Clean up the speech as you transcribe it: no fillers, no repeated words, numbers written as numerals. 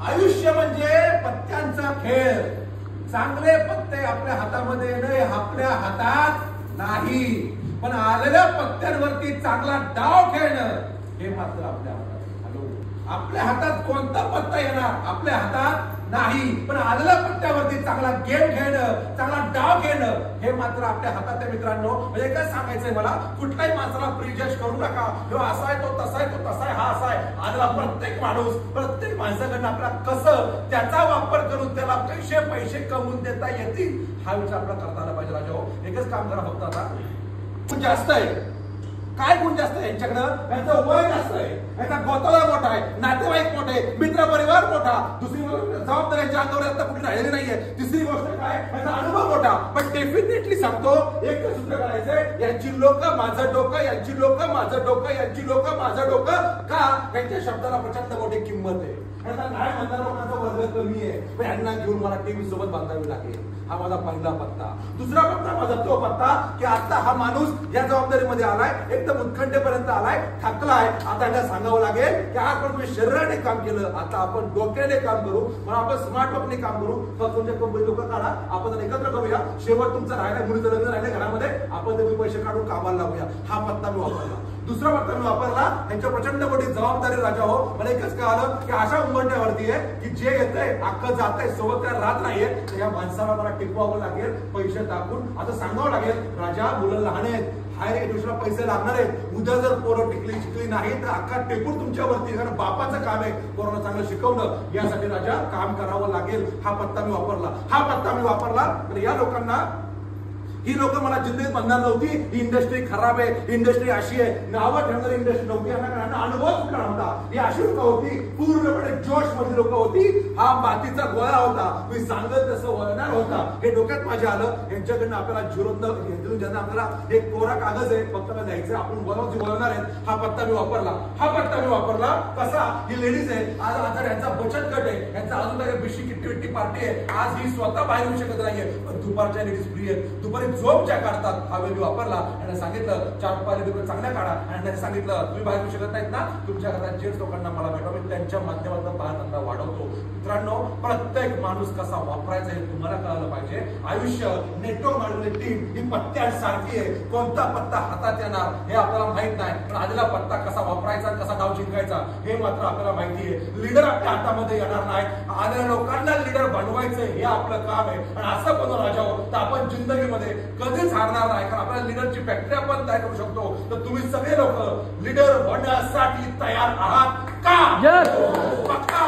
आयुष्य म्हणजे पत्त्यांचा खेळ. चांगले पत्ते आपल्या हातामध्ये नाही, आपल्या हातात नाही. पण आलेल्या पत्त्यांवरती चांगला डाव खेळणं हे मात्र आपल्या हातात. हॅलो, आपल्या हातात कोणता पत्ता येणार आपल्या हातात नाही, पण आलेल्या पत्त्यावरती चांगला गेम खेळणं, चांगला डाव खेळणं हे मात्र आपल्या हातात आहे मित्रांनो. म्हणजे काय सांगायचंय मला, कुठल्याही माणसाला प्रिजज करू नका. तो असा आहे, तो तसा आहे, तो तसा आहे, हा असा आहे. आजला प्रत्येक माणूस, प्रत्येक माणसाकडनं आपल्याला कसं त्याचा वापर करून त्याला कसे पैसे कमवून देता येतील हा विचार आपला करता आला पाहिजे. राजा हो, एकच काम करा फक्त, आता गुण जास्त आहे. काय गुण जास्त आहे यांच्याकडं? यांचं वय जास्त आहे, यांचा गोतावळा मोठा आहे, नातेवाईक मोठे, मित्र परिवार मोठा. दुसरी जबाबदारी यांच्या अंगावर आता कुठे राहिलेली नाहीये. तिसरी गोष्ट काय, यांचा अनुभव मोठा. पण डेफिनेटली सांगतो, एकच सूत्र करायचंय, यांची लोक माझं डोकं, यांची लोक माझं डोकं, यांची लोक माझं डोकं. का? त्यांच्या शब्दाला प्रचंड मोठी किंमत आहे. यांना काय म्हणणार, लोकांचा वर्ग कमी आहे, पण यांना घेऊन मला टीव्ही सोबत बांधावी लागेल. हा माझा पहिला पत्ता. दुसरा पत्ता माझा तो पत्ता की आता हा माणूस या जबाबदारीमध्ये आलाय, एकदम उत्कंठेपर्यंत आलाय, थकलाय. आता यांना सांगावं लागेल की आपण तुम्ही शरीराने काम केलं, आता आपण डोक्याने काम करू, मग आपण स्मार्ट वर्कने काम करू. फक्त तुमच्या कंपनी लोक काढा, आपण एकत्र करूया. शेवट तुमचं राहिलं, मुलीचं लग्न राहिलं घरामध्ये, आपण तुम्ही पैसे काढून कामाला लावूया. हा पत्ता मी वापरला. दुसरा पत्ता मी वापरला, त्यांच्या प्रचंड मोठी जबाबदारी. राजा हो, मला एकच कळालं की अशा उंबरठ्यावरती आहे की जे येतंय अख्खं जातंय, सोबत काय राहत नाहीये. तर या माणसाला मला टिकवावं लागेल, पैसे टाकून. आता सांगावं लागेल, राजा मुलं लहान आहेत, हायर एज्युकेशनला पैसे लागणार आहेत. उद्या जर पोरं शिकली नाही तर अख्खा टेकून तुमच्यावरती, कारण बापाचं काम आहे पोरांना चांगलं शिकवणं. यासाठी राजा काम करावं लागेल. हा पत्ता मी वापरला. हा पत्ता मी वापरला. तर या लोकांना, ही लोक मला जिंदगीत म्हणणार नव्हती ही इंडस्ट्री खराब आहे, इंडस्ट्री अशी आहे, नावं ठेवणारी इंडस्ट्री नव्हती. यांना अनुभव कुठला नव्हता. ही अशी लोक होती, पूर्णपणे जोश मध्ये लोक होती. हा मातीचा गोळा होता, मी सांगत तसं वळणार होता. हे डोक्यात माझ्या आलं. यांच्याकडनं आपल्याला ज्यांना आपल्याला एक कोरा कागज आहे, फक्त द्यायचं, आपण वळवणार आहेत. हा पत्ता मी वापरला. हा पत्ता मी वापरला. कसा? ही लेडीज आहे, आज आता यांचा बचत गट आहे, यांचा अजून काही बिशी किट्टी पार्टी आहे. आज ही स्वतः बाहेर येऊ शकत नाहीये, पण दुपारच्या लेडीज फ्री आहेत. दुपारी झोप ज्या काढतात, हा वेळ वापरला. यांना सांगितलं 4-5 रुपये चांगल्या काढा. आणि त्यांनी सांगितलं तुम्ही बाहेर येऊ शकत नाहीत ना, तुमच्या घरात जेंट्स लोकांना मला भेटा, मी त्यांच्या माध्यमातून पाहता वाढवतो. मित्रांनो, प्रत्येक माणूस कसा वापरायचा हे तुम्हाला कळालं पाहिजे. आयुष्य नेटवर्क मांडलेली टीम ही पत्त्यांसारखी आहे. कोणता पत्ता हातात येणार हे आपल्याला माहित नाही, पण आलेला पत्ता कसा वापरायचा, कसा डाव जिंकायचा हे मात्र आपल्याला माहिती आहे. लीडर आपल्या हातामध्ये येणार नाही, आलेल्या लोकांना लीडर बनवायचं हे आपलं काम आहे. आणि असं बनवून राजा हो, तर आपण जिंदगीमध्ये कधीच हारणार नाही, कारण आपल्या लीडरची फॅक्टरी आपण तयार करू शकतो. तर तुम्ही सगळे लोक लीडर होण्यासाठी तयार आहात का? पक्का.